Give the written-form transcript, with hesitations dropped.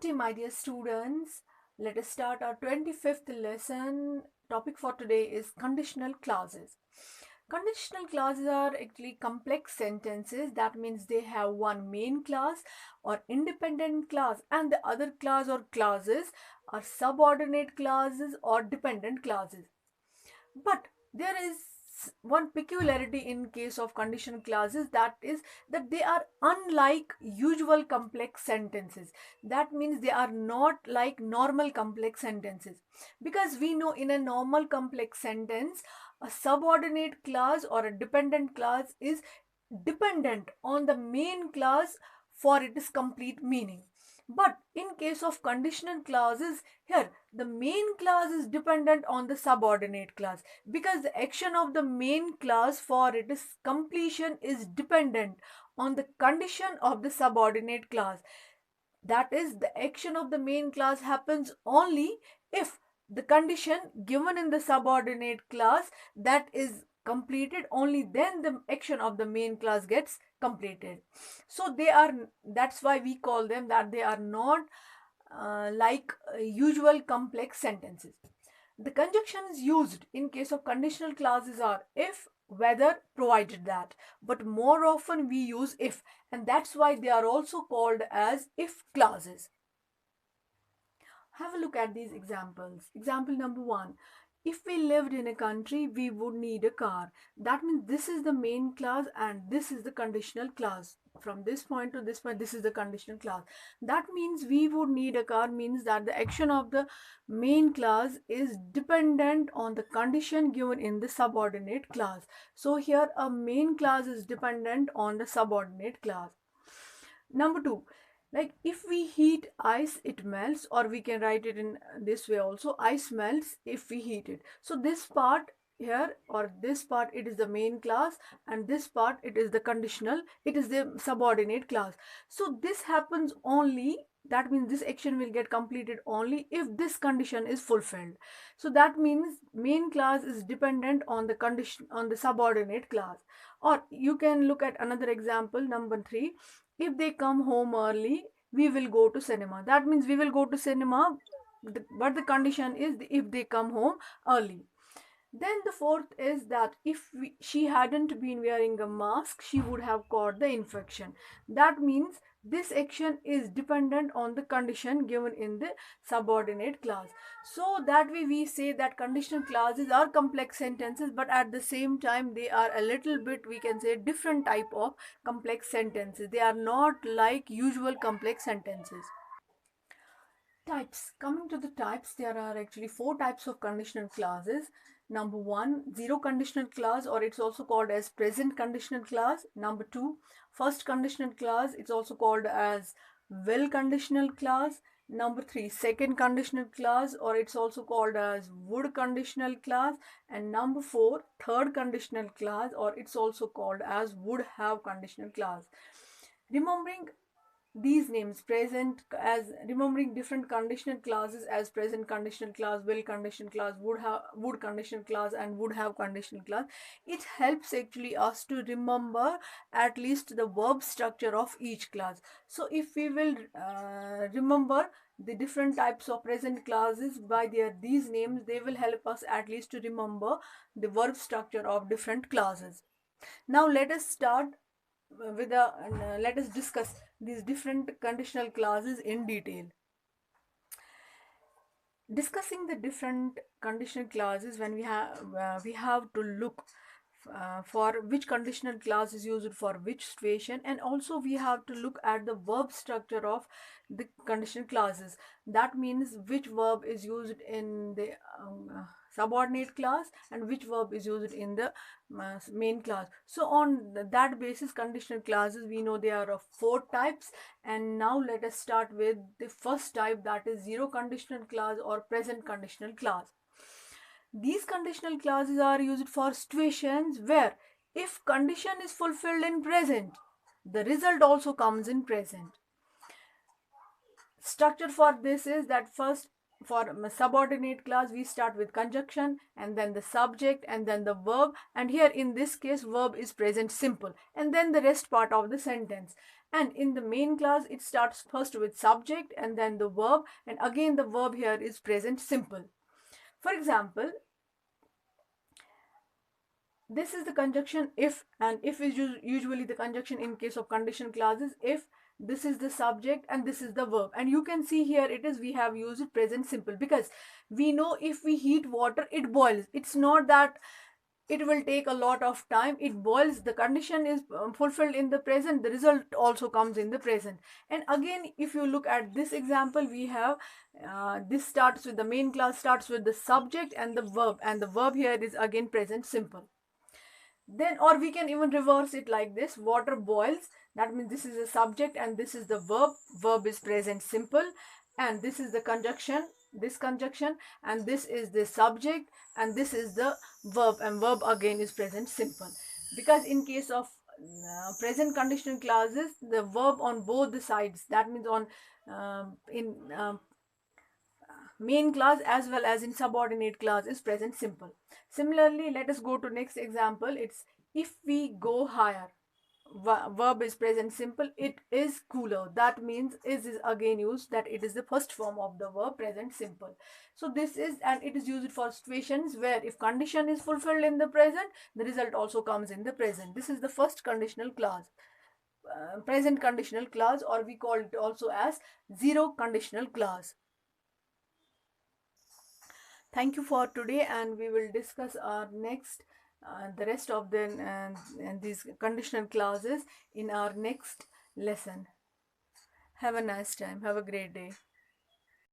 My dear students, let us start our 25th lesson. Topic for today is conditional clauses. Conditional clauses are actually complex sentences. That means they have one main clause or independent clause, and the other clause or clauses are subordinate clauses or dependent clauses. But there is one peculiarity in case of conditional clauses, that is that they are unlike usual complex sentences. That means they are not like normal complex sentences, because we know in a normal complex sentence a subordinate clause or a dependent clause is dependent on the main clause for its complete meaning. But in case of conditional clauses, here the main clause is dependent on the subordinate clause, because the action of the main clause for its completion is dependent on the condition of the subordinate clause. That is, the action of the main clause happens only if the condition given in the subordinate clause that is completed, only then the action of the main clause gets completed. So they are, that's why we call them that they are not like usual complex sentences. The conjunctions used in case of conditional clauses are if, whether, provided that, but more often we use if, and that's why they are also called as if clauses. Have a look at these examples. Example number 1. If we lived in a country, we would need a car. That means this is the main clause and this is the conditional clause. From this point to this point, this is the conditional clause. That means we would need a car means that the action of the main clause is dependent on the condition given in the subordinate clause. So here a main clause is dependent on the subordinate clause. Number 2, like if we heat ice it melts, or we can write it in this way also, ice melts if we heat it. So this part here, or this part, it is the main clause, and this part it is the conditional, it is the subordinate clause. So this happens only, that means this action will get completed only if this condition is fulfilled. So that means main clause is dependent on the condition, on the subordinate clause. Or you can look at another example, number 3. If they come home early, we will go to cinema. That means we will go to cinema, but the condition is if they come home early. Then the fourth is that if she hadn't been wearing a mask, she would have caught the infection. That means this action is dependent on the condition given in the subordinate clause. So that way we say that conditional clauses are complex sentences, but at the same time they are a little bit, we can say, different type of complex sentences. They are not like usual complex sentences. Types. Coming to the types, there are actually 4 types of conditional clauses. Number 1, zero conditional clause, or it's also called as present conditional clause. Number 2, first conditional clause, it's also called as will conditional clause. Number 3, second conditional clause, or it's also called as would conditional clause. And number 4, third conditional clause, or it's also called as would have conditional clause. Remembering these names, present, as remembering different conditional clauses as present conditional clause, will conditional clause, would conditional clause, and would have conditional clause, it helps actually us to remember at least the verb structure of each clause. So if we will remember the different types of present clauses by these names, they will help us at least to remember the verb structure of different clauses. Now let us start with let us discuss these different conditional clauses in detail. Discussing the different conditional clauses, when we have to look for which conditional clause is used for which situation, and also we have to look at the verb structure of the conditional clauses. That means which verb is used in the subordinate clause and which verb is used in the main clause. So on that basis, conditional clauses, we know there are of 4 types. And now let us start with the first type, that is zero conditional clause or present conditional clause. These conditional clauses are used for situations where if condition is fulfilled in present, the result also comes in present. Structure for this is that first, for subordinate clause, we start with conjunction and then the subject and then the verb, and here in this case verb is present simple, and then the rest part of the sentence. And in the main clause, it starts first with subject and then the verb, and again the verb here is present simple. For example, this is the conjunction if, and if is usually the conjunction in case of conditional clauses. If, this is the subject and this is the verb, and you can see here it is, we have used it present simple because we know if we heat water it boils. It's not that it will take a lot of time, it boils. The condition is fulfilled in the present, the result also comes in the present. And again, if you look at this example, we have this starts with the main clause, starts with the subject and the verb here is again present simple. Then, or we can even reverse it like this: water boils, that means this is the subject and this is the verb is present simple, and this is the conjunction, this conjunction, and this is the subject and this is the verb, and verb again is present simple. Because in case of present conditional clauses, the verb on both the sides, that means on in main clause as well as in subordinate clause, is present simple. Similarly, let us go to next example. It's if we go higher. Verb is present simple. It is cooler. That means is again used, that it is the first form of the verb present simple. So this is, and it is used for situations where if condition is fulfilled in the present, the result also comes in the present. This is the first conditional clause, present conditional clause, or we call it also as zero conditional clause. Thank you for today, and we will discuss our next the rest of the and these conditional clauses in our next lesson. Have a nice time. Have a great day.